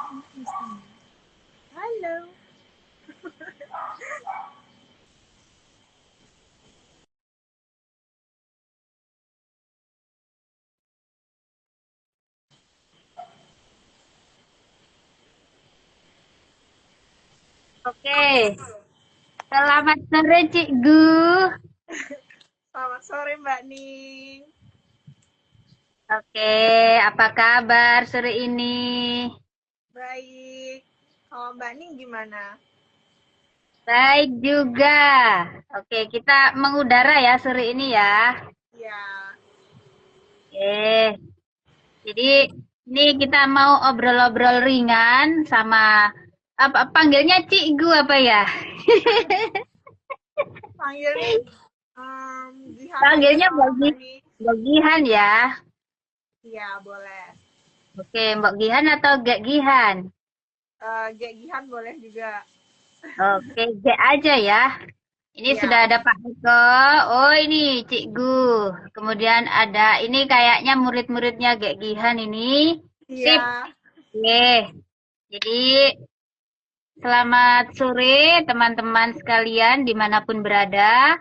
Halo. Oke, selamat sore Cik Gu. Selamat sore Mbak Ning. Oke, apa kabar sore ini? Baik. Kalau Mbak Ning gimana? Baik juga. Oke, kita mengudara ya sore ini ya. Ya, Oke, jadi ini kita mau obrol-obrol ringan sama apa panggilnya Cik Gu apa ya? panggilnya Jihan aja Panggilnya nggak apa-apa Mbak Ning. Mbak Gihan ya. Iya, boleh. Oke, Mbak Gihan atau Gak Gihan? Gek Gihan boleh juga. Oke, Gak aja ya. Ini sudah Iya, ada Pak Eko. Oh, ini Cik Gu. Kemudian ada ini kayaknya murid-muridnya Gek Gihan ini. Sip. iya. Oke. Jadi selamat sore teman-teman sekalian dimanapun berada.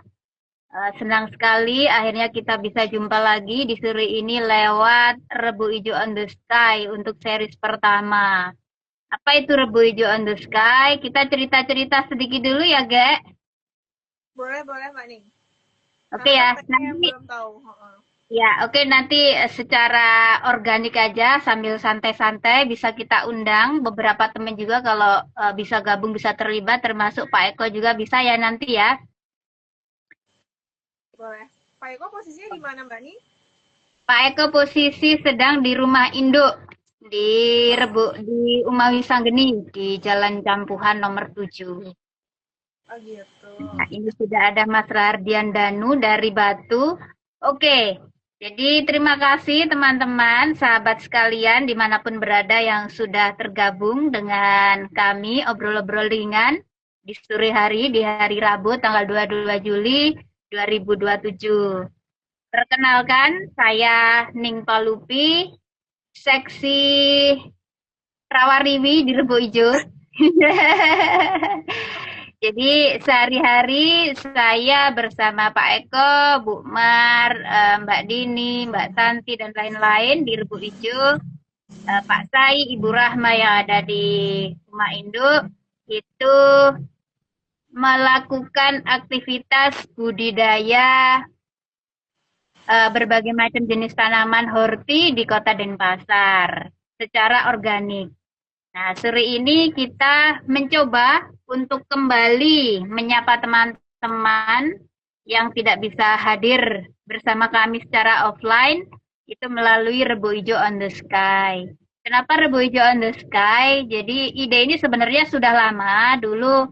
Senang sekali akhirnya kita bisa jumpa lagi di sore ini lewat Rebu Ijo on the Sky untuk series pertama. Apa itu Rebu Ijo on the Sky? Kita cerita-cerita sedikit dulu ya, Gek. Boleh, boleh Mbak Ning. Oke Karena kan ya. banyak yang Nanti belum tahu. Heeh. Ya, oke nanti secara organik aja sambil santai-santai bisa kita undang beberapa teman juga kalau bisa gabung bisa terlibat termasuk Pak Eko juga bisa ya nanti ya. Boleh. Pak Eko posisinya di mana Mbak Ning? Pak Eko posisi sedang di rumah induk di di Umawi Sanggeni di Jalan Campuhan nomor 7. Oh gitu. Nah, ini sudah ada Mas Rardian Danu dari Batu. Oke, jadi terima kasih teman-teman, sahabat sekalian dimanapun berada yang sudah tergabung dengan kami obrol-obrol ringan di sore hari, di hari Rabu tanggal 22 Juli 2027. Perkenalkan, saya Ning Palupi, seksi Rawariwi di Rebo Ijo. Jadi sehari-hari saya bersama Pak Eko, Bu Mar, Mbak Dini, Mbak Santi dan lain-lain di Rebu Ijo, Pak Sai, Ibu Rahma yang ada di Rumah Induk itu melakukan aktivitas budidaya berbagai macam jenis tanaman horti di Kota Denpasar secara organik. Nah, sore ini kita mencoba untuk kembali menyapa teman-teman yang tidak bisa hadir bersama kami secara offline itu melalui Rebo Ijo on the Sky. Kenapa Rebo Ijo on the Sky? Jadi ide ini sebenarnya sudah lama, dulu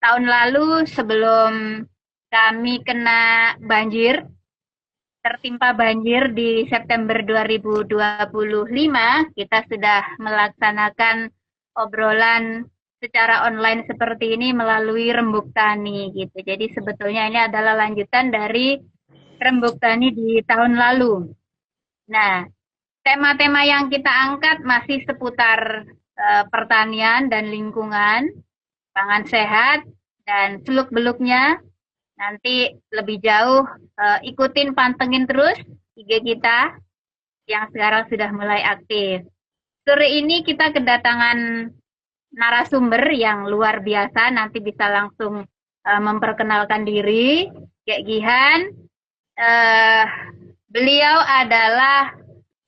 tahun lalu sebelum kami kena banjir, tertimpa banjir di September 2025, kita sudah melaksanakan obrolan secara online seperti ini melalui Rembuk Tani gitu. Jadi sebetulnya ini adalah lanjutan dari Rembuk Tani di tahun lalu. Nah, tema-tema yang kita angkat masih seputar pertanian dan lingkungan, pangan sehat, dan seluk-beluknya. Nanti lebih jauh ikutin pantengin terus IG kita yang sekarang sudah mulai aktif. Sore ini kita kedatangan narasumber yang luar biasa, nanti bisa langsung memperkenalkan diri. Kayak Gihan, uh, beliau adalah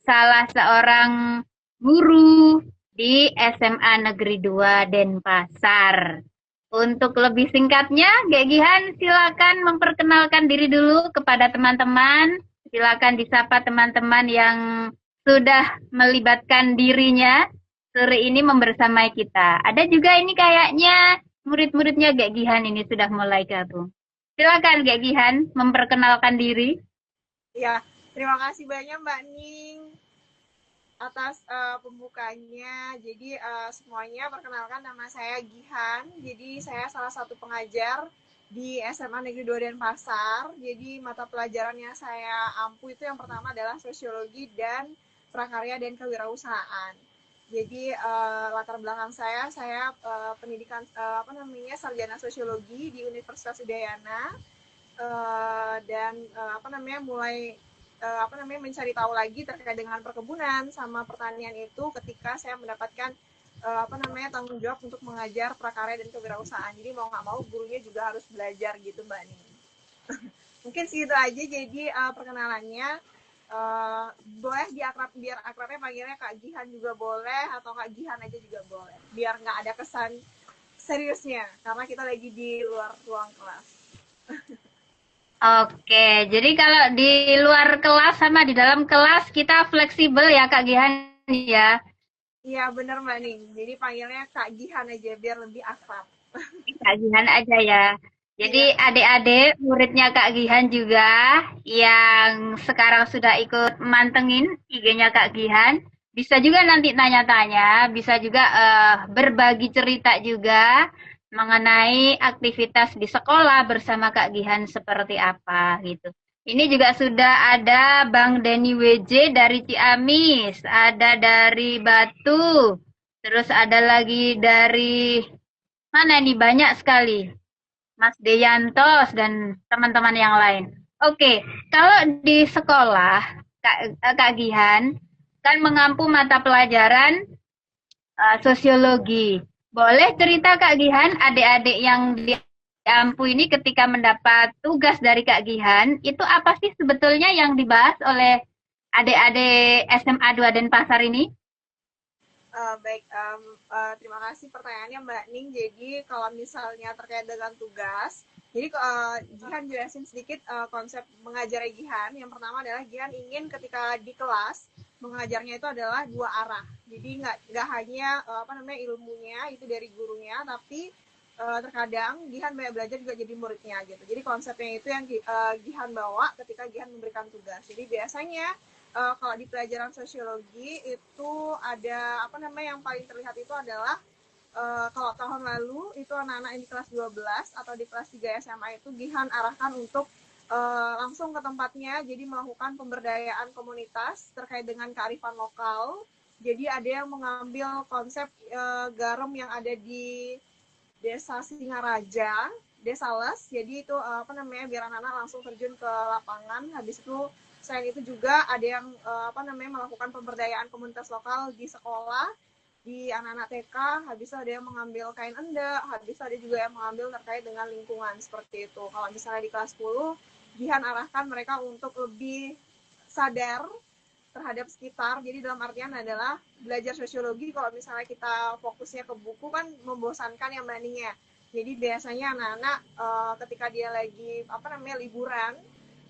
salah seorang guru di SMA Negeri 2 Denpasar. Untuk lebih singkatnya, Gek Gihan silakan memperkenalkan diri dulu kepada teman-teman. Silakan disapa teman-teman yang sudah melibatkan dirinya sore ini membersamai kita. Ada juga ini kayaknya murid-muridnya Gek Gihan ini sudah mulai gabung. Silakan Gek Gihan memperkenalkan diri. Ya, terima kasih banyak Mbak Ning atas pembukanya. Jadi semuanya perkenalkan nama saya Gihan. Jadi saya salah satu pengajar di SMA Negeri 2 Denpasar. Jadi mata pelajaran yang saya ampu itu yang pertama adalah sosiologi dan prakarya dan kewirausahaan. Jadi latar belakang saya pendidikan sarjana sosiologi di Universitas Udayana. Dan mulai mencari tahu lagi terkait dengan perkebunan sama pertanian itu ketika saya mendapatkan tanggung jawab untuk mengajar prakarya dan kewirausahaan. Jadi mau nggak mau gurunya juga harus belajar gitu Mbak Ning. Mungkin segitu aja jadi perkenalannya. Boleh biar akrabnya panggilnya Kak Gihan juga boleh atau Kak Gihan aja juga boleh. Biar nggak ada kesan seriusnya karena kita lagi di luar ruang kelas. Oke, jadi kalau di luar kelas sama di dalam kelas kita fleksibel ya Kak Gihan ya. Iya bener Mbak Ning. Jadi panggilnya Kak Gihan aja biar lebih akrab. Kak Gihan aja ya. Jadi Iya. adik-adik muridnya Kak Gihan juga yang sekarang sudah ikut mantengin IG-nya Kak Gihan, bisa juga nanti tanya-tanya, bisa juga berbagi cerita juga mengenai aktivitas di sekolah bersama Kak Gihan seperti apa gitu. Ini juga sudah ada Bang Denny WJ dari Ciamis, ada dari Batu, terus ada lagi dari mana nih banyak sekali. Mas Deyantos dan teman-teman yang lain. Oke, kalau di sekolah Kak Gihan kan mengampu mata pelajaran sosiologi. Boleh cerita Kak Gihan, adik-adik yang diampu ini ketika mendapat tugas dari Kak Gihan, itu apa sih sebetulnya yang dibahas oleh adik-adik SMA 2 Denpasar ini? Baik, terima kasih pertanyaannya Mbak Ning. Jadi kalau misalnya terkait dengan tugas, jadi Gihan jelasin sedikit konsep mengajar Gihan. Yang pertama adalah Gihan ingin ketika di kelas mengajarnya itu adalah dua arah. Jadi nggak hanya ilmunya itu dari gurunya, tapi terkadang Gihan banyak belajar juga jadi muridnya gitu. Jadi konsepnya itu yang Gihan bawa ketika Gihan memberikan tugas. Jadi biasanya kalau di pelajaran sosiologi itu ada yang paling terlihat itu adalah kalau tahun lalu itu anak-anak yang di kelas 12 atau di kelas 3 SMA itu Gihan arahkan untuk langsung ke tempatnya, jadi melakukan pemberdayaan komunitas terkait dengan kearifan lokal. Jadi ada yang mengambil konsep garam yang ada di Desa Singaraja, Desa Les. Jadi itu biar anak-anak langsung terjun ke lapangan. Habis itu selain itu juga ada yang melakukan pemberdayaan komunitas lokal di sekolah, di anak-anak TK. Habis itu ada yang mengambil kain endek, habis itu ada juga yang mengambil terkait dengan lingkungan seperti itu. Kalau misalnya di kelas 10, Jihan arahkan mereka untuk lebih sadar terhadap sekitar. Jadi dalam artian adalah belajar sosiologi, kalau misalnya kita fokusnya ke buku kan membosankan ya Mbak Ning ya. Jadi biasanya anak-anak ketika dia lagi liburan,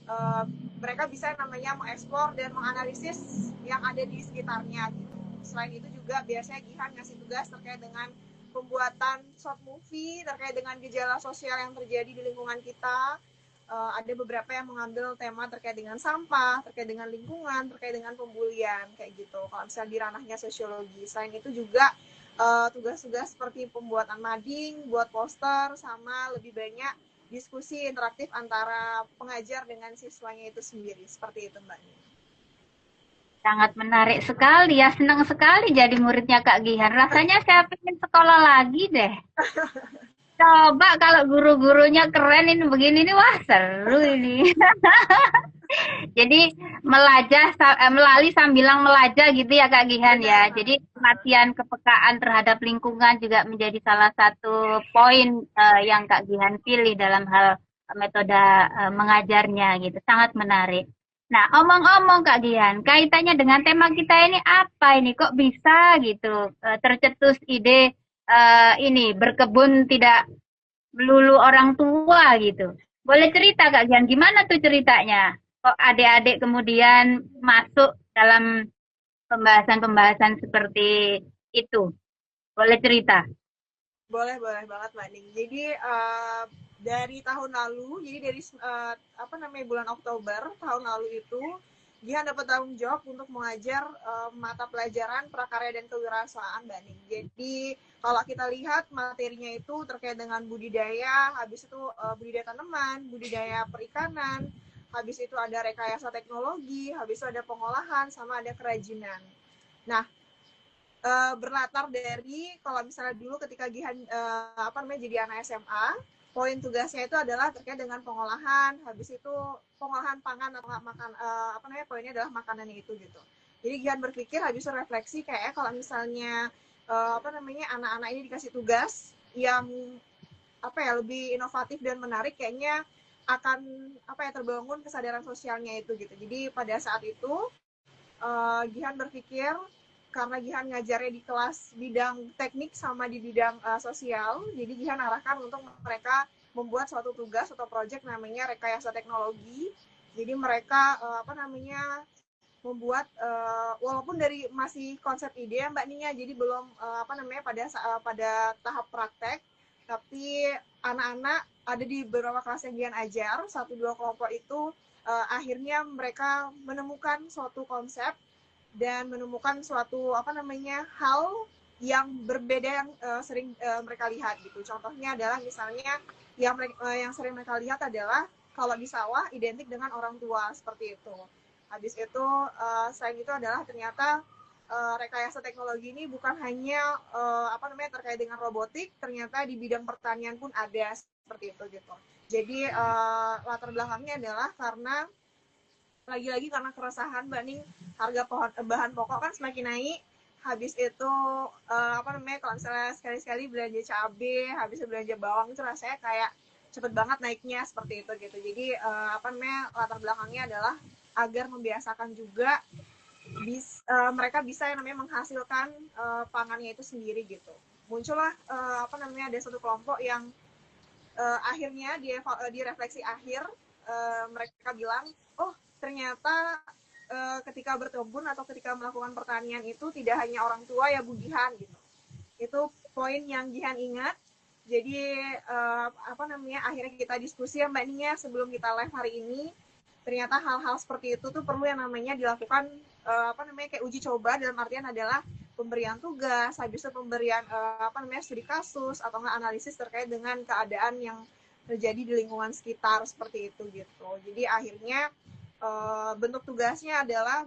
uh, mereka bisa mengeksplor dan menganalisis yang ada di sekitarnya gitu. Selain itu juga biasanya Gihan ngasih tugas terkait dengan pembuatan short movie terkait dengan gejala sosial yang terjadi di lingkungan kita. Ada beberapa yang mengambil tema terkait dengan sampah, terkait dengan lingkungan, terkait dengan pembulian kayak gitu. Kalau misalnya di ranahnya sosiologi. Selain itu juga tugas-tugas seperti pembuatan mading, buat poster, sama lebih banyak diskusi interaktif antara pengajar dengan siswanya itu sendiri. Seperti itu Mbak. Sangat menarik sekali ya, senang sekali jadi muridnya Kak Gihan. Rasanya saya pengen sekolah lagi deh. Coba kalau guru-gurunya keren ini begini nih, wah seru ini. Jadi melalui sambilang melajah gitu ya Kak Gihan Benar ya. Mbak. Jadi latihan kepekaan terhadap lingkungan juga menjadi salah satu poin yang Kak Gihan pilih dalam hal metode mengajarnya gitu. Sangat menarik. Nah, omong-omong Kak Gihan, kaitannya dengan tema kita ini apa ini? Kok bisa gitu tercetus ide ini berkebun tidak melulu orang tua gitu. Boleh cerita Kak Gian, gimana tuh ceritanya? Kok adik-adik kemudian masuk dalam pembahasan-pembahasan seperti itu? Boleh cerita? Boleh banget Mbak Ning. Jadi dari tahun lalu, jadi dari bulan Oktober tahun lalu itu, dia dapat tanggung jawab untuk mengajar mata pelajaran prakarya dan kewirausahaan Mbak Ning. Jadi kalau kita lihat materinya itu terkait dengan budidaya, habis itu budidaya tanaman, budidaya perikanan, habis itu ada rekayasa teknologi, habis itu ada pengolahan, sama ada kerajinan. Nah, berlatar dari kalau misalnya dulu ketika Gihan jadi anak SMA, poin tugasnya itu adalah terkait dengan pengolahan, habis itu pengolahan pangan atau makan poinnya adalah makanannya itu gitu. Jadi Gihan berpikir habis itu refleksi kayak kalau misalnya anak-anak ini dikasih tugas yang lebih inovatif dan menarik, kayaknya akan terbangun kesadaran sosialnya itu gitu. Jadi pada saat itu Gihan berpikir karena Gihan ngajarnya di kelas bidang teknik sama di bidang sosial, jadi Gihan arahkan untuk mereka membuat suatu tugas atau proyek namanya rekayasa teknologi. Jadi mereka membuat walaupun dari masih konsep ide ya Mbak Nia, jadi belum pada tahap praktek, tapi anak-anak ada di beberapa kelas yang Gihan ajar, 1-2 kelompok itu akhirnya mereka menemukan suatu konsep dan menemukan suatu hal yang berbeda yang sering mereka lihat gitu. Contohnya adalah misalnya yang sering mereka lihat adalah kalau di sawah identik dengan orang tua seperti itu. Habis itu selain itu adalah ternyata rekayasa teknologi ini bukan hanya terkait dengan robotik, ternyata di bidang pertanian pun ada seperti itu gitu. Jadi latar belakangnya adalah karena lagi-lagi karena keresahan banding harga bahan pokok kan semakin naik. Habis itu kalau misalnya sekali-sekali belanja cabai, habis belanja bawang itu rasanya kayak cepet banget naiknya seperti itu gitu. Jadi latar belakangnya adalah agar membiasakan juga mereka bisa yang namanya menghasilkan pangannya itu sendiri gitu. Muncullah ada satu kelompok yang akhirnya di refleksi akhir mereka bilang, oh ternyata ketika berkebun atau ketika melakukan pertanian itu tidak hanya orang tua ya Bu Gihan gitu. Itu poin yang Gihan ingat. Jadi akhirnya kita diskusi ya Mbak Nia sebelum kita live hari ini. Ternyata hal-hal seperti itu tuh perlu yang namanya dilakukan kayak uji coba, dalam artian adalah pemberian tugas, habis itu pemberian studi kasus atau nggak analisis terkait dengan keadaan yang terjadi di lingkungan sekitar seperti itu gitu. Jadi akhirnya bentuk tugasnya adalah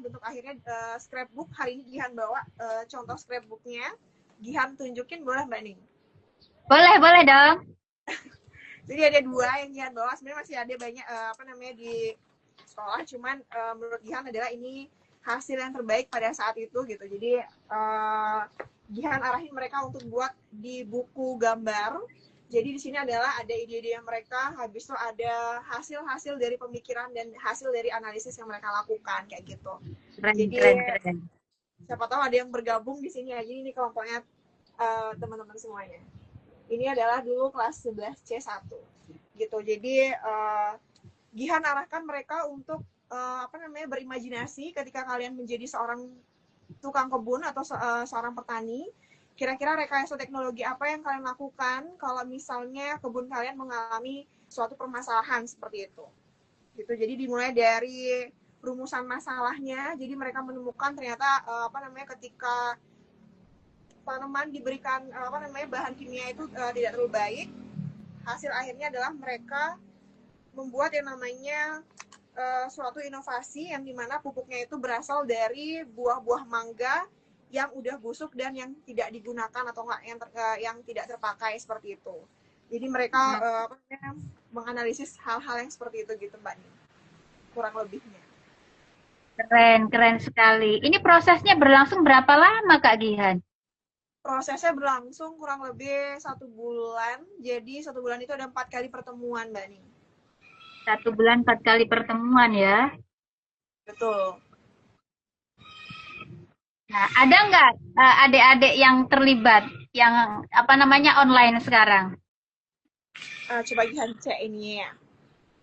scrapbook. Hari ini Gihan bawa contoh scrapbooknya. Gihan tunjukin boleh Mbak Ning? Boleh dong. Jadi ada 2 yang Gihan bawa. Sebenarnya masih ada banyak di sekolah, cuman menurut Gihan adalah ini hasil yang terbaik pada saat itu gitu. Jadi Gihan arahin mereka untuk buat di buku gambar. Jadi di sini adalah ada ide-ide yang mereka, habis itu ada hasil-hasil dari pemikiran dan hasil dari analisis yang mereka lakukan kayak gitu. Keren. Siapa tahu ada yang bergabung di sini aja. Ini kelompoknya teman-teman semuanya. Ini adalah dulu kelas 11C1 gitu. Jadi Gihan arahkan mereka untuk berimajinasi ketika kalian menjadi seorang tukang kebun atau seorang petani. Kira-kira rekayasa teknologi apa yang kalian lakukan kalau misalnya kebun kalian mengalami suatu permasalahan seperti itu. Gitu. Jadi dimulai dari rumusan masalahnya. Jadi mereka menemukan ternyata ketika tanaman diberikan bahan kimia itu tidak terlalu baik. Hasil akhirnya adalah mereka membuat yang namanya suatu inovasi yang dimana pupuknya itu berasal dari buah-buah mangga yang udah busuk dan yang tidak digunakan atau yang tidak terpakai seperti itu. Jadi mereka menganalisis hal-hal yang seperti itu gitu Mbak Nin. Kurang lebihnya. Keren sekali. Ini prosesnya berlangsung berapa lama Kak Gihan? Prosesnya berlangsung kurang lebih 1 bulan. Jadi 1 bulan itu ada 4 kali pertemuan Mbak Nin. 1 bulan 4 kali pertemuan ya? Betul. Nah, ada nggak adik-adik yang terlibat, yang online sekarang? Coba Gihan cek ini ya.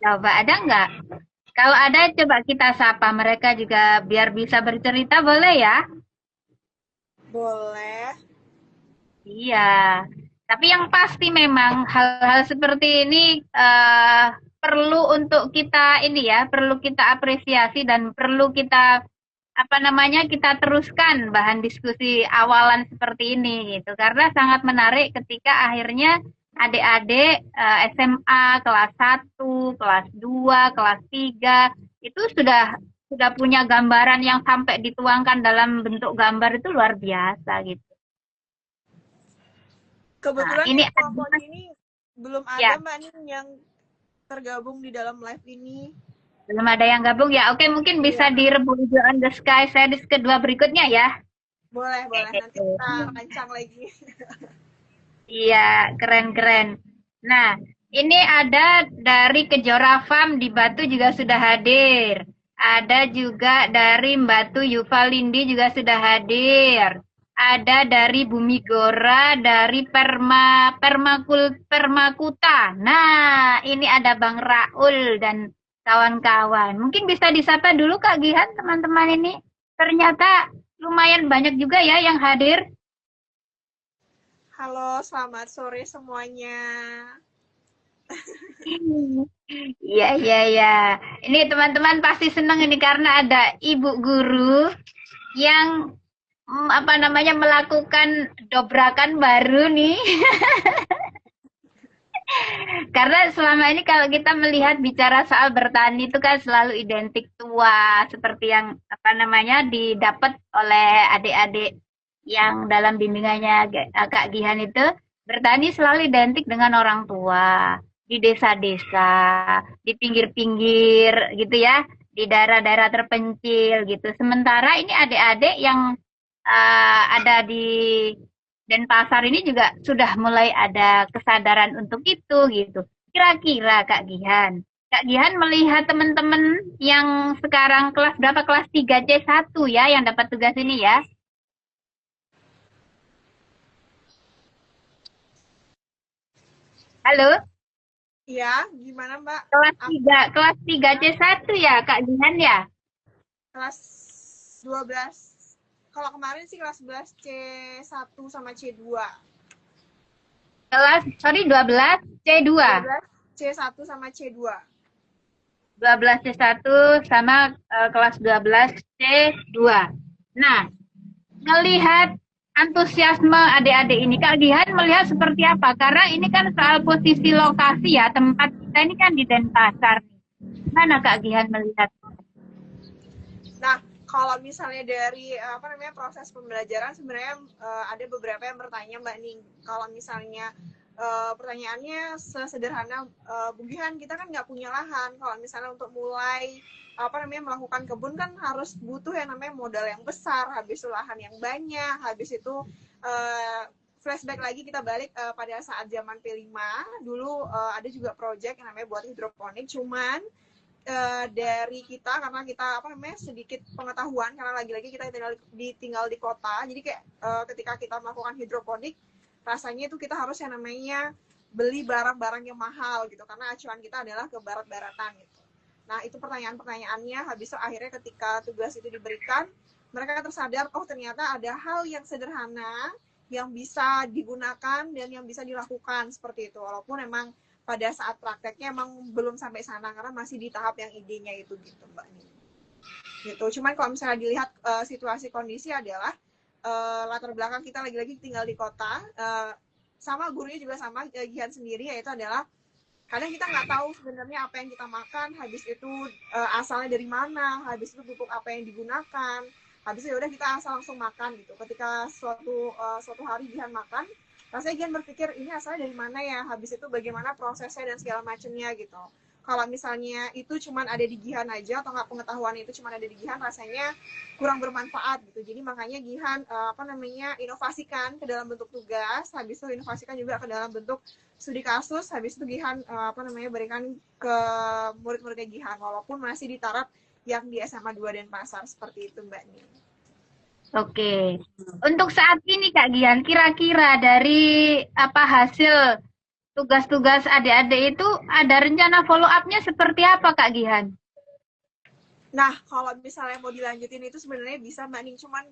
Coba ada nggak? Kalau ada, coba kita sapa mereka juga biar bisa bercerita, boleh ya? Boleh. Iya. Tapi yang pasti memang hal-hal seperti ini perlu untuk kita perlu kita apresiasi dan perlu kita kita teruskan bahan diskusi awalan seperti ini gitu. Karena sangat menarik ketika akhirnya adik-adik SMA kelas 1, kelas 2, kelas 3 itu sudah punya gambaran yang sampai dituangkan dalam bentuk gambar itu luar biasa gitu. Nah, Kebetulan ini yang ada kelompok ini belum ada ya, Mbak nih yang tergabung di dalam live ini. belum ada yang gabung ya. Oke, mungkin bisa Iya, di Rebuild on the Sky series kedua berikutnya ya. boleh, boleh. Nanti kita rancang lagi. Iya, keren-keren. Nah, ini ada dari Kejora Farm di Batu juga sudah hadir. Ada juga dari Batu Yuvalindi juga sudah hadir. Ada dari Bumi Gora, dari Permakuta. Nah, ini ada Bang Raul dan kawan-kawan. Mungkin bisa disapa dulu Kak Gihan, teman-teman ini. Ternyata lumayan banyak juga ya yang hadir. Halo, selamat sore semuanya. Iya, iya, iya. Ini teman-teman pasti senang ini karena ada ibu guru yang apa namanya melakukan dobrakan baru nih. Karena selama ini kalau kita melihat bicara soal bertani itu kan selalu identik tua seperti yang apa namanya didapat oleh adik-adik yang dalam bimbingannya Kak Gihan itu bertani selalu identik dengan orang tua di desa-desa, di pinggir-pinggir gitu ya, di daerah-daerah terpencil gitu. Sementara ini adik-adik yang ada di Denpasar ini juga sudah mulai ada kesadaran untuk itu gitu. Kira-kira Kak Gihan, Kak Gihan melihat teman-teman yang sekarang kelas berapa? Kelas 3C1 ya yang dapat tugas ini ya. Halo, Iya, gimana Mbak? kelas 3C1 ya Kak Gihan ya. Kelas 12. Kalau kemarin sih kelas 11 C1 sama C2. Kelas sorry 12 C2. 12 C1 sama C2. 12 C1 sama kelas 12 C2. Nah, melihat antusiasme adik-adik ini, Kak Gihan melihat seperti apa? Karena ini kan soal posisi lokasi ya, tempat kita ini kan di Denpasar. Mana Kak Gihan melihat? Nah, kalau misalnya dari apa namanya proses pembelajaran sebenarnya ada beberapa yang bertanya Mbak Ning, kalau misalnya pertanyaannya sesederhana Bugihan kita kan nggak punya lahan, kalau misalnya untuk mulai apa namanya melakukan kebun kan harus butuh yang namanya modal yang besar, habis itu lahan yang banyak, habis itu uh, flashback lagi kita balik pada saat zaman P5 dulu ada juga project yang namanya buat hidroponik, cuman dari kita karena kita apa namanya sedikit pengetahuan karena lagi-lagi kita tinggal di kota, jadi kayak ketika kita melakukan hidroponik rasanya itu kita harus yang namanya beli barang-barang yang mahal gitu karena acuan kita adalah ke barat-baratan gitu. Nah itu pertanyaan-pertanyaannya, habis itu akhirnya ketika tugas itu diberikan mereka tersadar oh ternyata ada hal yang sederhana yang bisa digunakan dan yang bisa dilakukan seperti itu, walaupun emang pada saat prakteknya emang belum sampai sana karena masih di tahap yang idenya itu gitu Mbak Nini. Gitu. Cuman kalau misalnya dilihat situasi kondisi adalah latar belakang kita lagi-lagi tinggal di kota, sama gurunya juga sama Gihan sendiri, yaitu adalah kadang kita nggak tahu sebenarnya apa yang kita makan, habis itu asalnya dari mana, habis itu pupuk apa yang digunakan, habis itu udah kita asal langsung makan gitu. Ketika suatu hari Gihan makan, rasanya Gian berpikir ini asalnya dari mana ya, habis itu bagaimana prosesnya dan segala macamnya gitu. Kalau misalnya itu cuma ada di Gihan aja atau nggak pengetahuan itu cuma ada di Gihan, rasanya kurang bermanfaat gitu. Jadi makanya Gihan apa namanya inovasikan ke dalam bentuk tugas, habis itu inovasikan juga ke dalam bentuk studi kasus, habis itu Gihan apa namanya berikan ke murid-muridnya Gihan walaupun masih di taraf yang di SMA 2 Denpasar seperti itu Mbak Nin. Oke. Untuk saat ini Kak Gian, kira-kira dari apa hasil tugas-tugas adik-adik itu ada rencana follow up-nya seperti apa Kak Gihan? Nah, kalau misalnya mau dilanjutin itu sebenarnya bisa Mbak Ning, cuman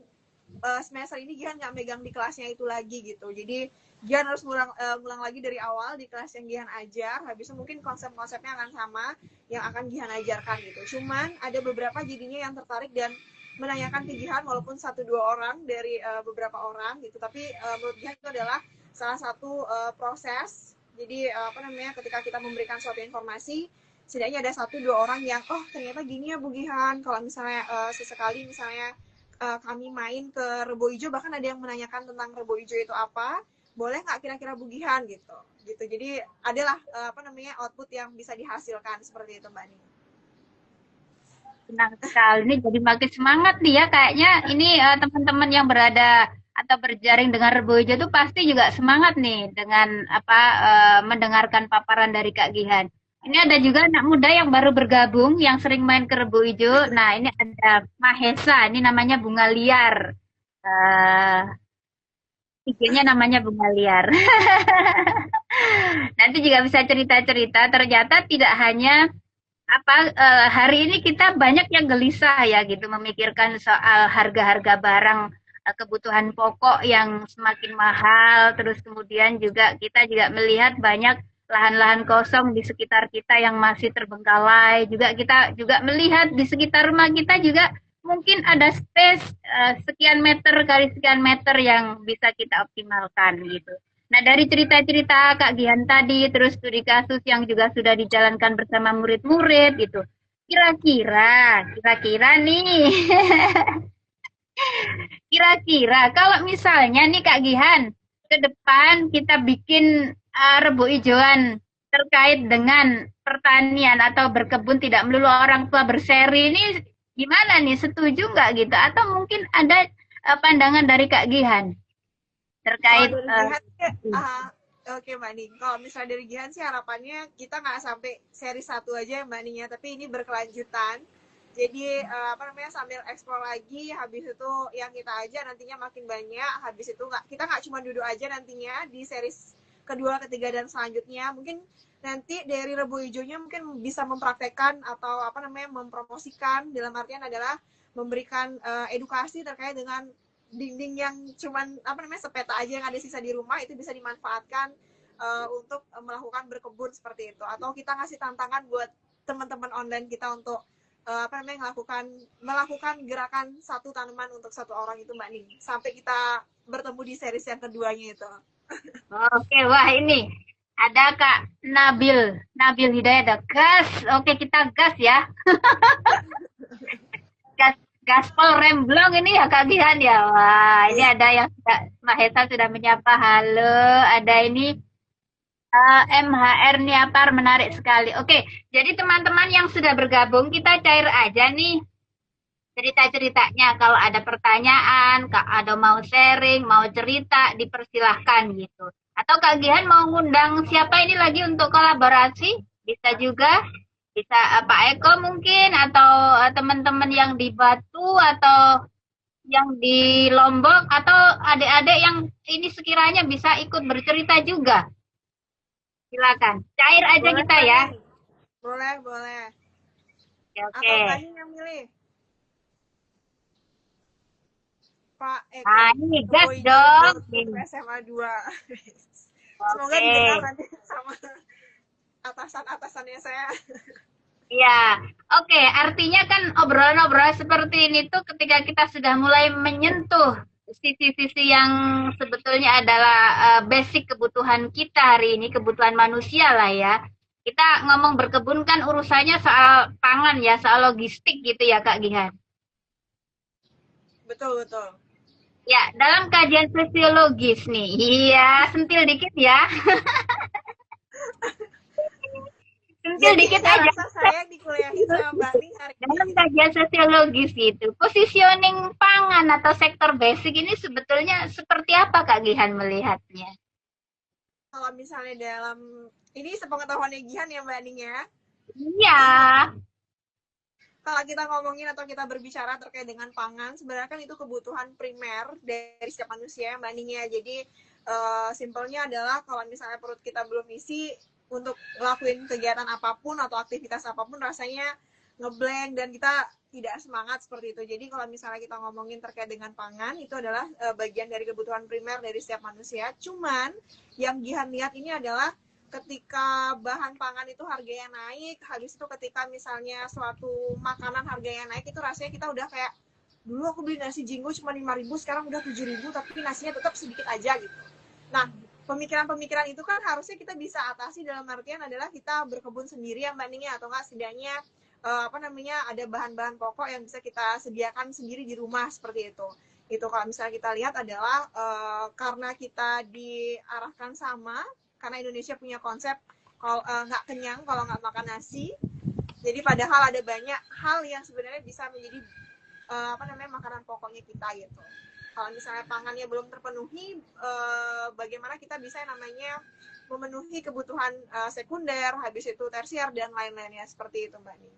semester ini Gihan nggak megang di kelasnya itu lagi gitu. Jadi Gihan harus ngulang lagi dari awal di kelas yang Gihan ajar. Habis itu mungkin konsep-konsepnya akan sama yang akan Gihan ajarkan gitu. Cuman ada beberapa jadinya yang tertarik dan menanyakan ke Gihan walaupun 1-2 orang dari beberapa orang gitu. Tapi menurut Gihan itu adalah salah satu proses. Jadi apa namanya ketika kita memberikan suatu informasi setidaknya ada 1-2 orang yang oh ternyata gini ya Bu Gihan, kalau misalnya sesekali misalnya kami main ke Rebo Ijo, bahkan ada yang menanyakan tentang Rebo Ijo itu apa, boleh nggak kira-kira bugihan gitu gitu. Jadi adalah apa namanya output yang bisa dihasilkan seperti itu Mbak Ning. Senang sekali nih, jadi makin semangat nih ya kayaknya ini teman-teman yang berada atau berjaring dengan Rebo Ijo tuh pasti juga semangat nih dengan apa mendengarkan paparan dari Kak Gihan. Ini ada juga anak muda yang baru bergabung yang sering main ke Rebo Ijo. Nah, ini ada Mahesa, ini namanya Bunga Liar. Eh IG-nya namanya Bunga Liar. Nanti juga bisa cerita-cerita. Ternyata tidak hanya hari ini kita banyak yang gelisah ya gitu memikirkan soal harga-harga barang kebutuhan pokok yang semakin mahal, terus kemudian juga kita juga melihat banyak lahan-lahan kosong di sekitar kita yang masih terbengkalai, juga kita juga melihat di sekitar rumah kita juga mungkin ada space sekian meter kali sekian meter yang bisa kita optimalkan gitu. Nah, dari cerita-cerita Kak Gian tadi, terus studi kasus yang juga sudah dijalankan bersama murid-murid gitu. Kira-kira nih, kira-kira kalau misalnya nih Kak Gihan, ke depan kita bikin rebo ijoan terkait dengan pertanian atau berkebun tidak melulu orang tua berseri ini gimana nih? Setuju nggak gitu? Atau mungkin ada pandangan dari Kak Gihan Kalau terkait dari Gihan sih, oke Mbak Ning. Kalau misalnya dari Gihan sih harapannya kita nggak sampai seri satu aja ya Mbak Ning ya, tapi ini berkelanjutan. Jadi apa namanya sambil eksplor lagi, habis itu yang kita aja nantinya makin banyak. Habis itu kita nggak cuma duduk aja nantinya di series kedua, ketiga dan selanjutnya. Mungkin nanti dari Rebo Ijonya mungkin bisa mempraktekkan atau apa namanya mempromosikan dalam artian adalah memberikan edukasi terkait dengan dinding yang cuman apa namanya sepeta aja yang ada sisa di rumah itu bisa dimanfaatkan untuk melakukan berkebun seperti itu, atau kita ngasih tantangan buat teman-teman online kita untuk apa namanya melakukan gerakan satu tanaman untuk satu orang itu Mbak Ning sampai kita bertemu di series yang keduanya itu. Oke, wah ini ada Kak Nabil Hidayat. Gas, oke kita gas ya. Gas, gaspol remblong ini ya Kak Gihan ya. Wah, ini ada yang sudah, Mahesa sudah menyapa. Halo, ada ini MHR Niapar menarik sekali. Oke, jadi teman-teman yang sudah bergabung kita cair aja nih cerita-ceritanya. Kalau ada pertanyaan, Kak ada mau sharing, mau cerita, dipersilahkan gitu. Atau Kak Gihan mau ngundang siapa ini lagi untuk kolaborasi? Bisa juga. Bisa Pak Eko mungkin, atau teman-teman yang di Batu, atau yang di Lombok, atau adik-adik yang ini sekiranya bisa ikut bercerita juga. Silakan. Cair aja Boleh kita Mbak ya. Ning? Boleh. Oke, Atau oke. Mbak Ning yang milih? Pak Eko Nah, ini gas Boijo dong. Berguru SMA 2. Semoga Oke. didengar nanti sama atasan-atasannya saya. Iya, oke. Artinya kan obrolan-obrolan seperti ini tuh ketika kita sudah mulai menyentuh sisi-sisi yang sebetulnya adalah basic kebutuhan kita hari ini, kebutuhan manusia lah ya. Kita ngomong berkebun kan urusannya soal pangan ya, soal logistik gitu ya Kak Gihan. Betul. Ya, dalam kajian sosiologis nih, iya, sentil dikit ya, sentil Jadi dikit saya aja. rasa saya dikuliahin sama Mbak Ning hari Dalam ini. kajian sosiologis itu, positioning pangan atau sektor basic ini sebetulnya seperti apa Kak Gihan melihatnya? Kalau misalnya dalam ini sepengetahuan Gihan ya Mbak Ning ya. Iya, Kalau kita ngomongin atau kita berbicara terkait dengan pangan, sebenarnya kan itu kebutuhan primer dari setiap manusia Mbak Ning ya. Jadi simpelnya adalah kalau misalnya perut kita belum isi untuk ngelakuin kegiatan apapun atau aktivitas apapun rasanya ngeblank dan kita tidak semangat seperti itu. Jadi kalau misalnya kita ngomongin terkait dengan pangan itu adalah bagian dari kebutuhan primer dari setiap manusia. Cuman yang Gihan lihat ini adalah ketika bahan pangan itu harganya naik, habis itu ketika misalnya suatu makanan harganya naik itu rasanya kita udah kayak dulu aku beli nasi jinggo cuma 5.000, sekarang udah 7.000 tapi nasinya tetap sedikit aja gitu. Nah, pemikiran-pemikiran itu kan harusnya kita bisa atasi dalam artian adalah kita berkebun sendiri ya Mbak Ning ya, atau enggak setidaknya apa namanya ada bahan-bahan pokok yang bisa kita sediakan sendiri di rumah seperti itu. Itu kalau misalnya kita lihat adalah karena kita diarahkan sama, karena Indonesia punya konsep kalau nggak kenyang kalau nggak makan nasi. Jadi padahal ada banyak hal yang sebenarnya bisa menjadi makanan pokoknya kita gitu. Kalau misalnya pangannya belum terpenuhi, bagaimana kita bisa namanya memenuhi kebutuhan sekunder, habis itu tersier dan lain-lainnya seperti itu Mbak Ning.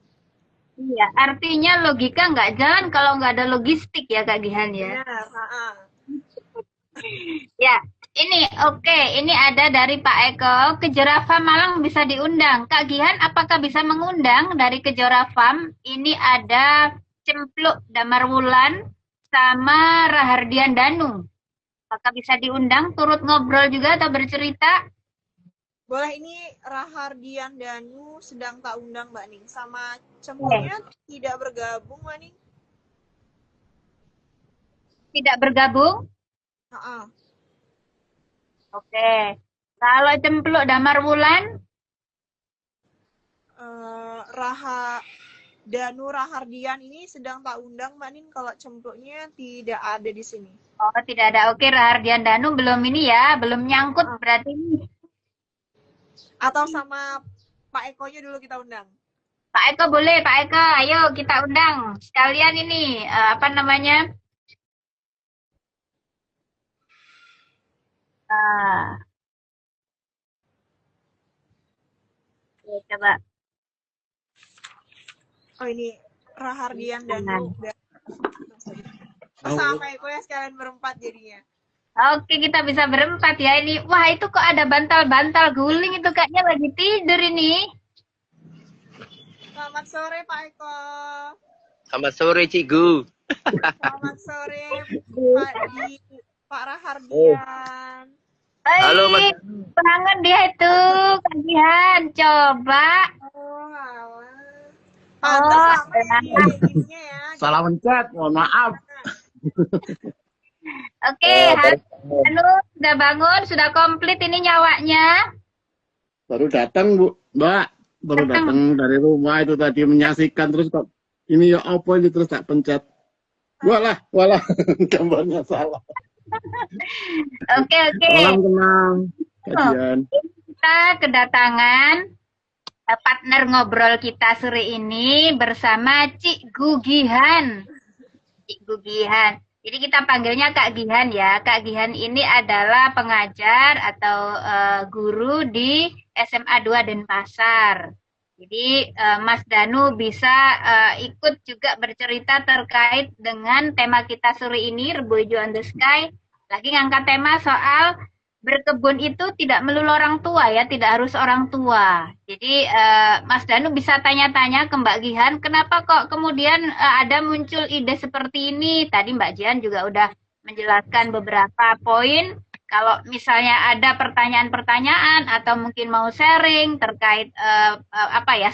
Iya, artinya logika nggak jalan kalau nggak ada logistik ya Kak Gihan ya. Benar. Ya, ini oke, ini ada dari Pak Eko, Kejora Farm Malang bisa diundang. Kak Gihan, apakah bisa mengundang dari Kejora Farm? Ini ada Cempluk Damar Wulan sama Rahardian Danu. Apakah bisa diundang turut ngobrol juga atau bercerita? Boleh, ini Rahardian Danu sedang tak undang Mbak Ning. Sama Cempluknya tidak bergabung Mbak Ning. Tidak bergabung? Oke. Kalau Cempluk Damar Wulan? Danu Rahardian ini sedang tak undang Mbak Nin, kalau Cempluknya tidak ada di sini. Oh, tidak ada. Oke, Rahardian Danu belum ini ya, belum nyangkut berarti ini. Atau sama Pak Eko-nya dulu kita undang. Pak Eko boleh, Pak Eko, ayo kita undang. Sekalian ini, apa namanya? Oke, coba. Oh, ini Rahardian Danu. Sama Pak Eko ya, sekalian berempat jadinya. Oke, kita bisa berempat ya ini. Wah, itu kok ada bantal-bantal guling itu kayaknya lagi tidur ini. Selamat sore Pak Eko. Selamat sore Cikgu. Selamat sore Pak Rahardian. Halo Mas. Banget dia itu, Kajian. Coba. Oh, alah. Ininya ya. Salah mencet, mohon maaf. Oke, halo, sudah bangun, sudah komplit ini nyawanya. Baru datang Bu, Mbak. Baru datang dari rumah itu tadi menyaksikan terus kok ini ya apa ini terus tak pencet. Walah, gambarnya salah. Oke. Salam kenal, kajian. Kita kedatangan partner ngobrol kita sore ini bersama Cik Gugihan. Cik Gugihan. Jadi kita panggilnya Kak Gihan ya. Kak Gihan ini adalah pengajar atau guru di SMA 2 Denpasar. Jadi Mas Danu bisa ikut juga bercerita terkait dengan tema kita sore ini, Reboijo on the Sky. Lagi ngangkat tema soal berkebun itu tidak melulu orang tua ya, tidak harus orang tua. Jadi Mas Danu bisa tanya-tanya ke Mbak Gihan, kenapa kok kemudian ada muncul ide seperti ini? Tadi Mbak Jihan juga udah menjelaskan beberapa poin. Kalau misalnya ada pertanyaan-pertanyaan atau mungkin mau sharing terkait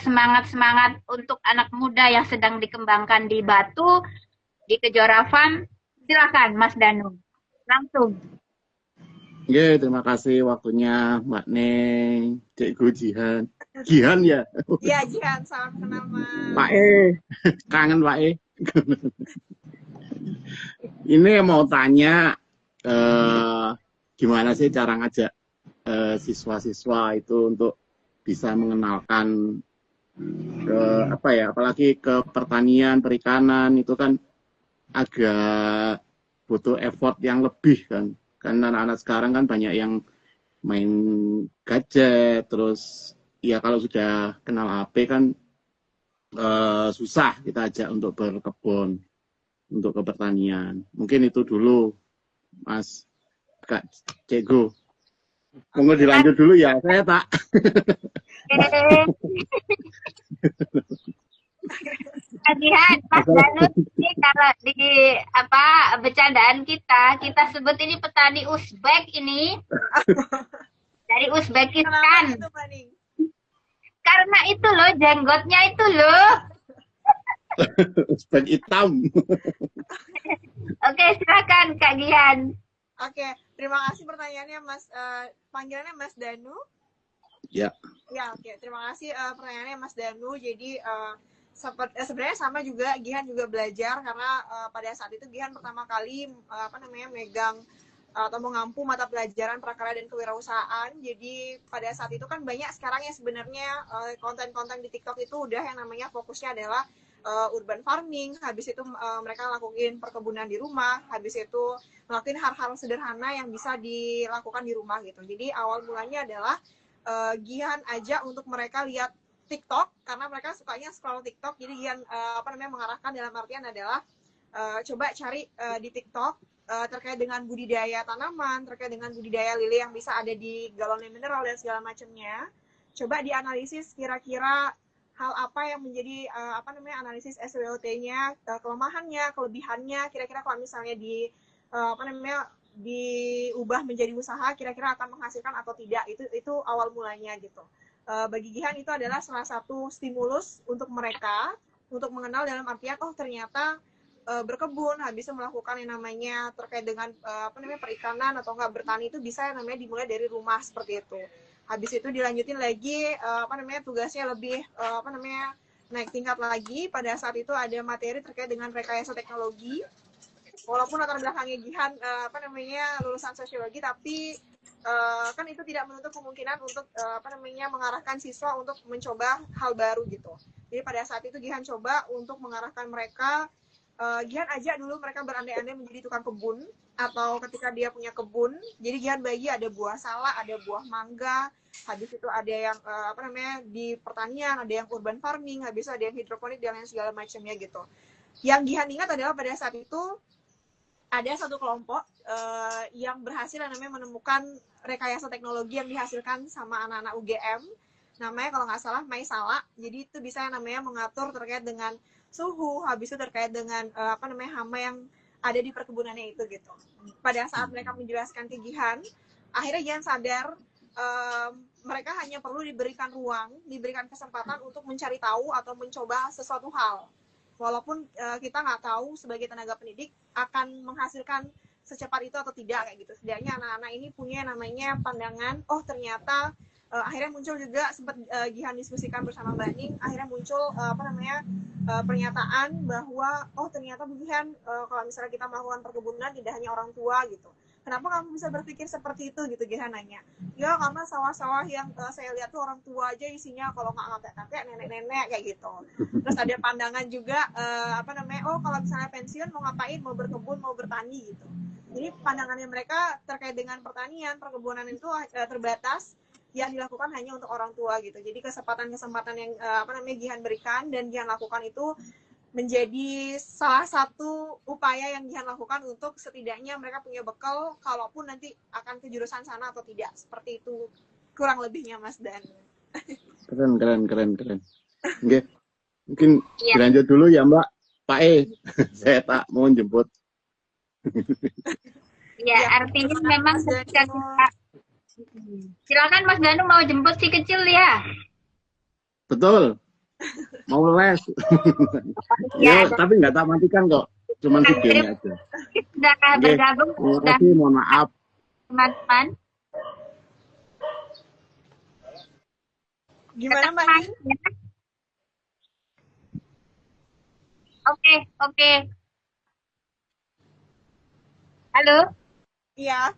semangat-semangat untuk anak muda yang sedang dikembangkan di Batu, di Kejora Farm, silakan Mas Danu. Langsung. Oke, terima kasih waktunya Mbak Neng, Cikgu Jihan. Jihan ya? Iya, Jihan, salam kenal Mas. Pak kangen Pak Ini mau tanya, gimana sih cara ngajak siswa-siswa itu untuk bisa mengenalkan apalagi ke pertanian, perikanan itu kan agak butuh effort yang lebih kan. Karena anak-anak sekarang kan banyak yang main gadget, terus ya kalau sudah kenal HP kan susah kita ajak untuk berkebun, untuk ke pertanian. Mungkin itu dulu, Mas Kak Cikgu. Monggo dilanjut dulu ya, saya tak. Lihat Mas Danu ini kalau di bercandaan kita sebut ini petani Uzbek ini dari Uzbekistan. Karena itu loh jenggotnya itu loh. Uzbek hitam. Oke, silakan Kak Gian. Oke, terima kasih pertanyaannya Mas. Panggilannya Mas Danu. Ya. Ya, oke. Terima kasih pertanyaannya Mas Danu. Jadi sebenarnya sama juga, Gihan juga belajar karena pada saat itu Gihan pertama kali megang atau mengampu mata pelajaran prakarya dan kewirausahaan. Jadi pada saat itu kan banyak sekarang yang sebenarnya konten-konten di TikTok itu udah yang namanya fokusnya adalah urban farming, habis itu mereka lakuin perkebunan di rumah, habis itu ngelakuin hal-hal sederhana yang bisa dilakukan di rumah gitu. Jadi awal mulanya adalah Gihan aja untuk mereka lihat TikTok karena mereka sukanya scroll TikTok. Jadi Gihan mengarahkan dalam artian adalah coba cari di TikTok terkait dengan budidaya tanaman, terkait dengan budidaya lele yang bisa ada di galon mineral dan segala macamnya. Coba dianalisis kira-kira hal apa yang menjadi analisis SWOT-nya, kelemahannya, kelebihannya, kira-kira kalau misalnya diubah menjadi usaha kira-kira akan menghasilkan atau tidak. Itu awal mulanya gitu. Bagi Gihan itu adalah salah satu stimulus untuk mereka untuk mengenal dalam artian ternyata berkebun, habis itu melakukan yang namanya terkait dengan perikanan atau enggak bertani itu bisa yang namanya dimulai dari rumah seperti itu. Habis itu dilanjutin lagi tugasnya lebih naik tingkat lagi. Pada saat itu ada materi terkait dengan rekayasa teknologi. Walaupun latar belakangnya Gihan lulusan sosiologi, tapi kan itu tidak menutup kemungkinan untuk mengarahkan siswa untuk mencoba hal baru gitu. Jadi pada saat itu Gihan coba untuk mengarahkan mereka. Gihan ajak dulu mereka berandai-andai menjadi tukang kebun, atau ketika dia punya kebun, jadi Gihan bagi ada buah salak, ada buah mangga, habis itu ada yang di pertanian, ada yang urban farming, habis itu ada yang hidroponik dan lain segala macamnya gitu. Yang Gihan ingat adalah pada saat itu ada satu kelompok yang berhasil menemukan rekayasa teknologi yang dihasilkan sama anak-anak UGM, namanya kalau nggak salah Maisala. Jadi itu bisa namanya mengatur terkait dengan suhu, habis itu terkait dengan hama yang ada di perkebunannya itu gitu. Pada saat mereka menjelaskan ke Gihan, akhirnya Gihan sadar mereka hanya perlu diberikan ruang, diberikan kesempatan untuk mencari tahu atau mencoba sesuatu hal. Walaupun kita nggak tahu sebagai tenaga pendidik akan menghasilkan secepat itu atau tidak kayak gitu. Setidaknya anak-anak ini punya namanya pandangan, ternyata akhirnya muncul juga sempat Gihan diskusikan bersama Mbak Ning, akhirnya muncul pernyataan bahwa ternyata Gihan kalau misalnya kita melakukan perkebunan tidak hanya orang tua gitu. Kenapa kamu bisa berpikir seperti itu gitu, Gihan nanya. Ya karena sawah-sawah yang saya lihat tuh orang tua aja isinya, kalau nggak kakek-kakek, nenek-nenek kayak gitu. Terus ada pandangan juga kalau misalnya pensiun mau ngapain, mau berkebun, mau bertani gitu. Jadi pandangannya mereka terkait dengan pertanian, perkebunan itu terbatas, yang dilakukan hanya untuk orang tua gitu. Jadi kesempatan-kesempatan yang Gihan berikan dan Gihan lakukan itu menjadi salah satu upaya yang Gihan lakukan untuk setidaknya mereka punya bekal kalaupun nanti akan ke jurusan sana atau tidak. Seperti itu kurang lebihnya Mas Dan. Keren. Oke. Mungkin dilanjut dulu ya Mbak. Pak saya tak mau jemput. Artinya memang ketika kita silakan Mas Danu mau jemput si kecil ya. Betul. Mau les. Tapi nggak tak matikan kok. Cuman videonya aja. Sudah bergabung. Terima kasih, mohon maaf. Teman-teman. Gimana Mbak Ning? Oke. Halo? Iya.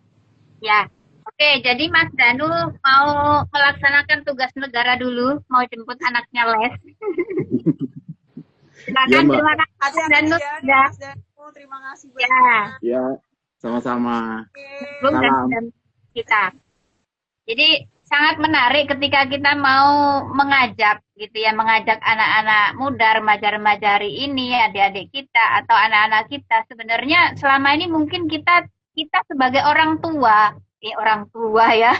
Ya. Oke, jadi Mas Danu mau melaksanakan tugas negara dulu, mau jemput anaknya les. Silakan, terima kasih Mas Danu. Mas Danu, terima kasih banyak. Ya, sama-sama. Salam kita. Jadi sangat menarik ketika kita mau mengajak gitu ya, mengajak anak-anak muda, remaja-remaja hari ini, adik-adik kita atau anak-anak kita. Sebenarnya selama ini mungkin kita sebagai orang tua ya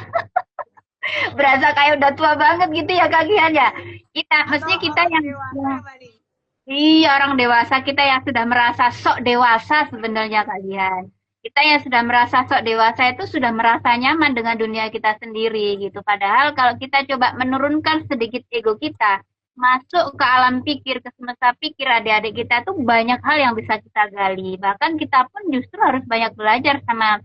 berasa kayak udah tua banget gitu ya Kak Gihan ya. Maksudnya kita yang orang dewasa, kita yang sudah merasa sok dewasa sebenarnya Kak Gihan. Kita yang sudah merasa sok dewasa itu sudah merasa nyaman dengan dunia kita sendiri gitu. Padahal kalau kita coba menurunkan sedikit ego kita, masuk ke alam pikir, ke semesta pikir adik-adik kita tuh banyak hal yang bisa kita gali. Bahkan kita pun justru harus banyak belajar sama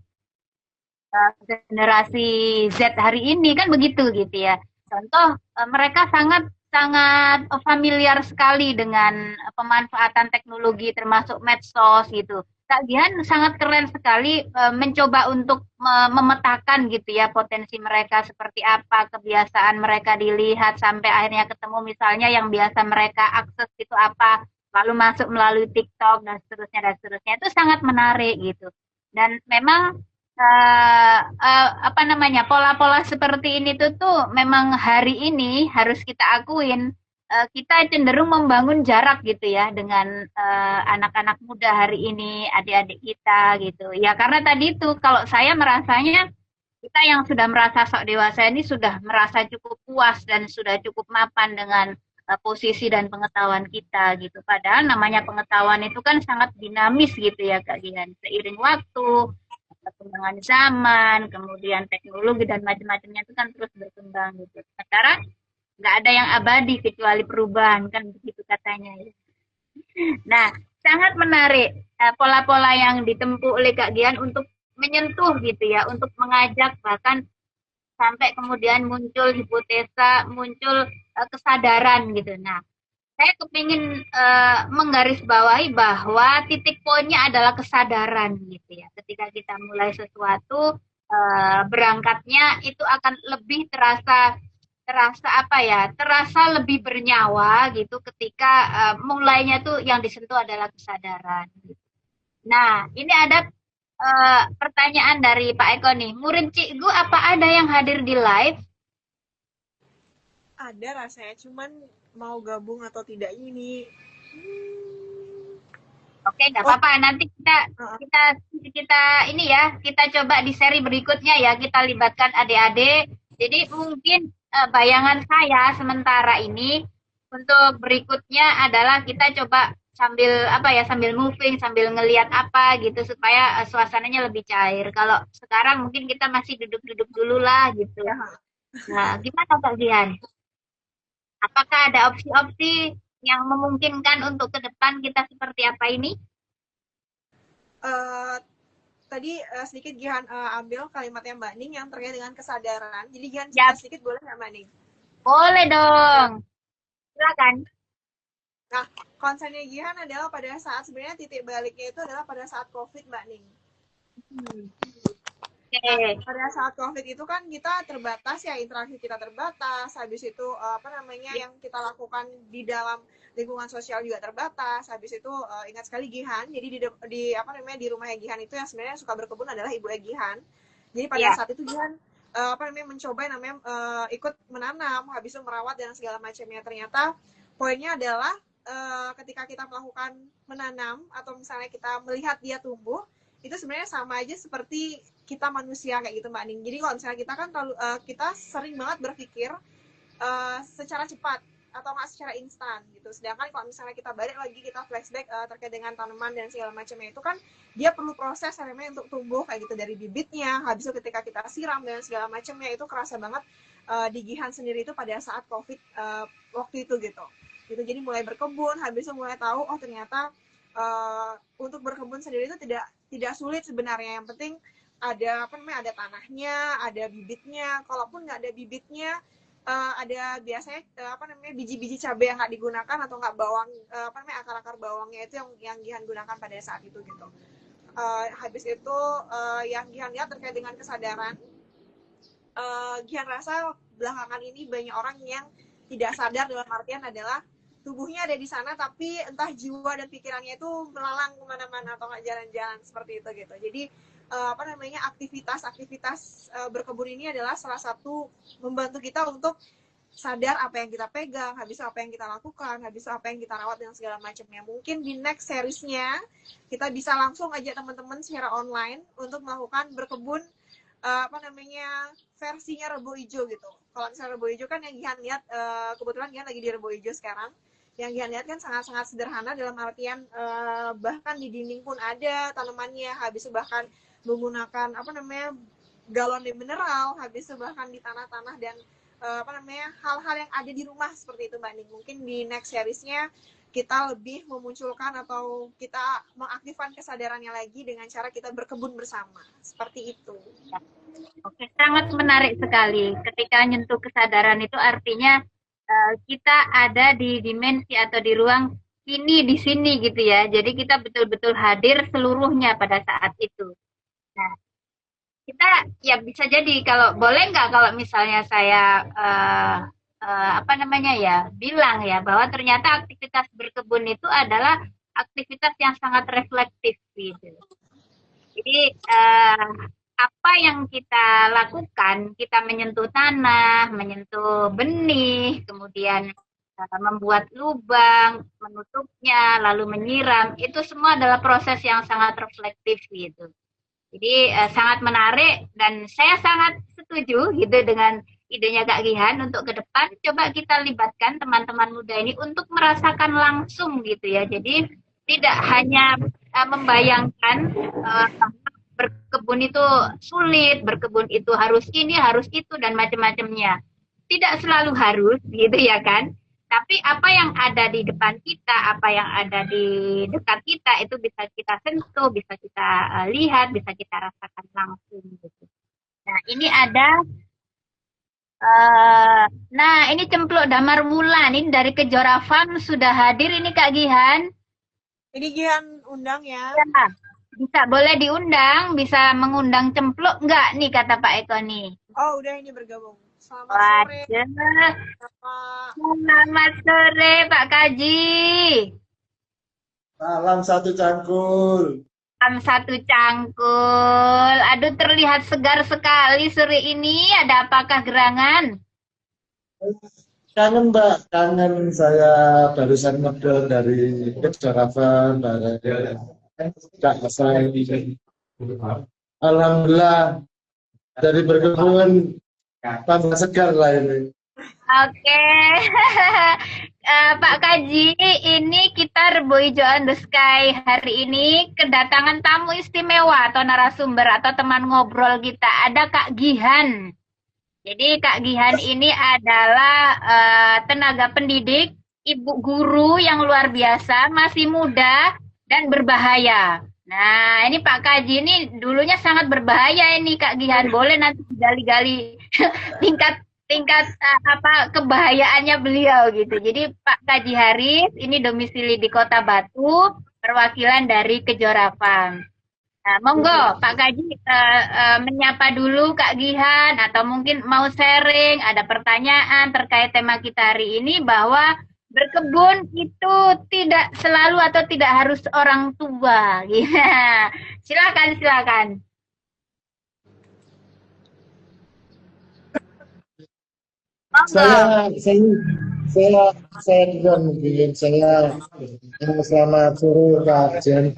generasi Z hari ini kan begitu gitu ya. Contoh mereka sangat sangat familiar sekali dengan pemanfaatan teknologi termasuk medsos gitu. Kak Gian sangat keren sekali mencoba untuk memetakan gitu ya potensi mereka seperti apa, kebiasaan mereka dilihat sampai akhirnya ketemu misalnya yang biasa mereka akses itu apa, lalu masuk melalui TikTok dan seterusnya itu sangat menarik gitu. Dan memang apa namanya pola-pola seperti ini tuh memang hari ini harus kita akuin kita cenderung membangun jarak gitu ya dengan anak-anak muda hari ini, adik-adik kita gitu. Ya karena tadi itu kalau saya merasanya kita yang sudah merasa sok dewasa ini sudah merasa cukup puas dan sudah cukup mapan dengan posisi dan pengetahuan kita gitu. Padahal namanya pengetahuan itu kan sangat dinamis gitu ya Kak Gian. Seiring waktu, perkembangan zaman, kemudian teknologi dan macam-macamnya itu kan terus berkembang gitu. Sekarang nggak ada yang abadi kecuali perubahan kan begitu katanya ya. Nah, sangat menarik pola-pola yang ditempuh oleh Kak Gian untuk menyentuh gitu ya, untuk mengajak bahkan sampai kemudian muncul hipotesa, muncul kesadaran gitu. Nah, saya kepingin menggarisbawahi bahwa titik poinnya adalah kesadaran gitu ya. Ketika kita mulai sesuatu, berangkatnya itu akan lebih terasa apa ya, terasa lebih bernyawa gitu ketika mulainya tuh yang disentuh adalah kesadaran. Nah, ini ada pertanyaan dari Pak Eko nih. Murid Cikgu apa ada yang hadir di live? Ada rasanya, cuman mau gabung atau tidak ini. Oke, nggak apa-apa. Nanti kita ini ya, kita coba di seri berikutnya ya, kita libatkan adik-adik. Jadi mungkin bayangan saya sementara ini untuk berikutnya adalah kita coba sambil apa ya, sambil moving, sambil ngelihat apa gitu supaya suasananya lebih cair. Kalau sekarang mungkin kita masih duduk-duduk dulu lah gitu. Nah, gimana Kak Dian? Apakah ada opsi-opsi yang memungkinkan untuk ke depan kita seperti apa ini? Tadi sedikit Gihan ambil kalimatnya Mbak Ning yang terkait dengan kesadaran. Jadi Gihan Ya. sedikit boleh nggak Mbak Ning? Boleh dong. Silakan. Nah, konsennya Gihan adalah pada saat sebenarnya titik baliknya itu adalah pada saat COVID Mbak Ning. Nah, pada saat COVID itu kan kita terbatas ya, interaksi kita terbatas, habis itu yang kita lakukan di dalam lingkungan sosial juga terbatas, habis itu ingat sekali Gihan, jadi di rumah Gihan itu yang sebenarnya suka berkebun adalah Ibu Gihan. Jadi pada saat itu Gihan mencoba ikut menanam, habis itu merawat dan segala macamnya. Ternyata poinnya adalah ketika kita melakukan menanam atau misalnya kita melihat dia tumbuh, itu sebenarnya sama aja seperti kita manusia kayak gitu Mbak Ning. Jadi kalau misalnya kita kan kita sering banget berpikir secara cepat atau nggak secara instan gitu. Sedangkan kalau misalnya kita balik lagi, kita flashback terkait dengan tanaman dan segala macamnya itu kan dia perlu proses namanya untuk tumbuh kayak gitu dari bibitnya, habis itu ketika kita siram dan segala macamnya itu kerasa banget di Gihan sendiri itu pada saat COVID waktu itu gitu. Jadi mulai berkebun, habis itu mulai tahu oh ternyata untuk berkebun sendiri itu tidak sulit sebenarnya. Yang penting ada ada tanahnya, ada bibitnya. Kalaupun nggak ada bibitnya, ada biasanya biji-biji cabai yang nggak digunakan atau nggak bawang akar-akar bawangnya itu yang Gihan gunakan pada saat itu gitu. Habis itu yang Gihan lihat terkait dengan kesadaran, Gihan rasa belakangan ini banyak orang yang tidak sadar dalam artian adalah tubuhnya ada di sana tapi entah jiwa dan pikirannya itu melalang kemana-mana atau nggak jalan-jalan seperti itu gitu. Jadi aktivitas berkebun ini adalah salah satu membantu kita untuk sadar apa yang kita pegang, habis apa yang kita lakukan, habis apa yang kita rawat dan segala macamnya. Mungkin di next seriesnya kita bisa langsung ajak teman-teman secara online untuk melakukan berkebun versinya Rebo Ijo gitu. Kalau misalnya Rebo Ijo kan yang Gihan lihat kebetulan Gihan lagi di Rebo Ijo sekarang. Yang Gihan lihat kan sangat-sangat sederhana dalam artian bahkan di dinding pun ada tanamannya, habis itu bahkan menggunakan galon mineral, habis itu bahkan di tanah-tanah dan hal-hal yang ada di rumah seperti itu Mbak Ning. Mungkin di next seriesnya kita lebih memunculkan atau kita mengaktifkan kesadarannya lagi dengan cara kita berkebun bersama seperti itu. Oke, sangat menarik sekali. Ketika nyentuh kesadaran itu artinya kita ada di dimensi atau di ruang ini di sini gitu ya. Jadi kita betul-betul hadir seluruhnya pada saat itu. Nah, kita ya bisa jadi kalau boleh nggak kalau misalnya saya apa namanya ya bilang ya bahwa ternyata aktivitas berkebun itu adalah aktivitas yang sangat reflektif gitu. Jadi apa yang kita lakukan, kita menyentuh tanah, menyentuh benih, kemudian membuat lubang, menutupnya, lalu menyiram, itu semua adalah proses yang sangat reflektif gitu. Jadi sangat menarik dan saya sangat setuju gitu dengan idenya Kak Gihan untuk ke depan coba kita libatkan teman-teman muda ini untuk merasakan langsung gitu ya. Jadi tidak hanya membayangkan berkebun itu sulit, berkebun itu harus ini, harus itu dan macam-macamnya. Tidak selalu harus gitu ya kan. Tapi apa yang ada di depan kita, apa yang ada di dekat kita itu bisa kita sentuh, bisa kita lihat, bisa kita rasakan langsung gitu. Nah, ini ada nah, ini Cempluk Damar Wulan ini dari Kejora Farm sudah hadir ini Kak Gihan. Ini Gihan undang ya. Ya, bisa boleh diundang, bisa mengundang Cempluk enggak nih kata Pak Eko nih. Oh, udah ini bergabung. Selamat sore. Selamat sore Pak Kaji. Salam satu cangkul. Salam satu cangkul. Aduh terlihat segar sekali sore ini. Ada apakah gerangan? Kangen Mbak, kangen saya barusan ngobrol dari Kejora Farm, Kak Hasan. Alhamdulillah dari berkebun tambah segar lah ini. Oke. Pak Kaji, ini kita Rebo Ijo on the Sky hari ini kedatangan tamu istimewa atau narasumber atau teman ngobrol kita. Ada Kak Gihan. Jadi Kak Gihan ini adalah tenaga pendidik, ibu guru yang luar biasa, masih muda dan berbahaya. Nah, ini Pak Kaji ini dulunya sangat berbahaya ini Kak Gihan. Boleh nanti gali-gali tingkat apa kebahayaannya beliau gitu. Jadi Pak Kaji Haris ini domisili di Kota Batu, perwakilan dari Kejora Farm. Nah, monggo Pak Kaji menyapa dulu Kak Gihan atau mungkin mau sharing, ada pertanyaan terkait tema kita hari ini bahwa berkebun itu tidak selalu atau tidak harus orang tua. Ya. Silakan. Saya juga mungkin selamat sore Kak Jen.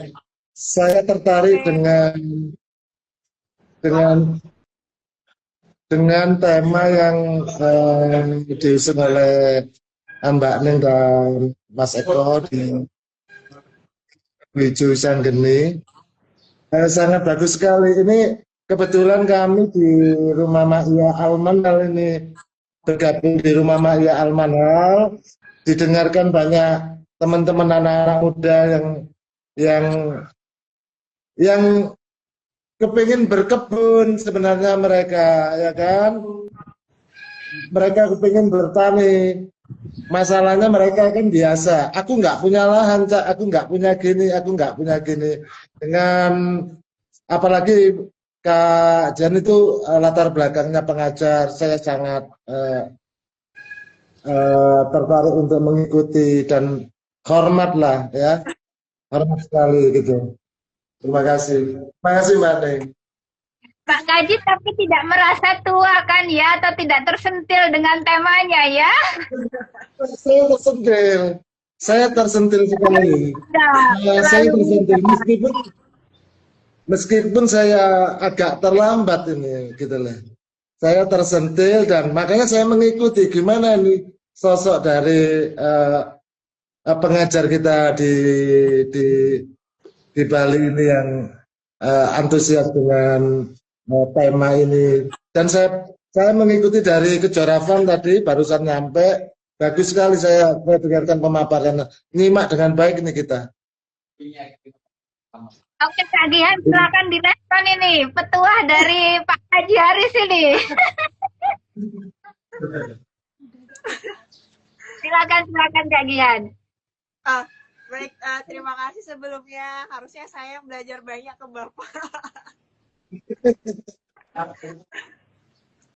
Saya tertarik dengan tema yang diusung oleh Mbak Ning dan Mas Eko di Wiju Sanggeni. Sangat bagus sekali. Ini kebetulan kami di Rumah Ma'iyah Al-Manhal ini bergabung di Rumah Ma'iyah Al-Manhal, didengarkan banyak teman-teman anak-anak muda yang kepingin berkebun sebenarnya mereka, ya kan? Mereka kepingin bertani. Masalahnya mereka kan biasa. Aku nggak punya lahan, Cak. Aku nggak punya gini. Dengan apalagi Kak Jan itu latar belakangnya pengajar, saya sangat tertarik untuk mengikuti dan hormat lah ya, hormat sekali gitu. Terima kasih Mbak Neng. Pak Kaji tapi tidak merasa tua kan ya atau tidak tersentil dengan temanya ya? Saya tersentil sekali. Saya tersentil meskipun saya agak terlambat ini gitu lah. Saya tersentil dan makanya saya mengikuti gimana nih sosok dari pengajar kita di Bali ini yang antusias dengan tema ini. Dan saya mengikuti dari Kejora Farm tadi barusan nyampe. Bagus sekali saya dengarkan pemaparan. Nyimak dengan baik ini kita. Oke Kak Gihan, silakan direspon ini petuah dari Pak Kaji Haris ini. silakan Kak Gian. Ah, baik, terima kasih sebelumnya. Harusnya saya belajar banyak ke Bapak.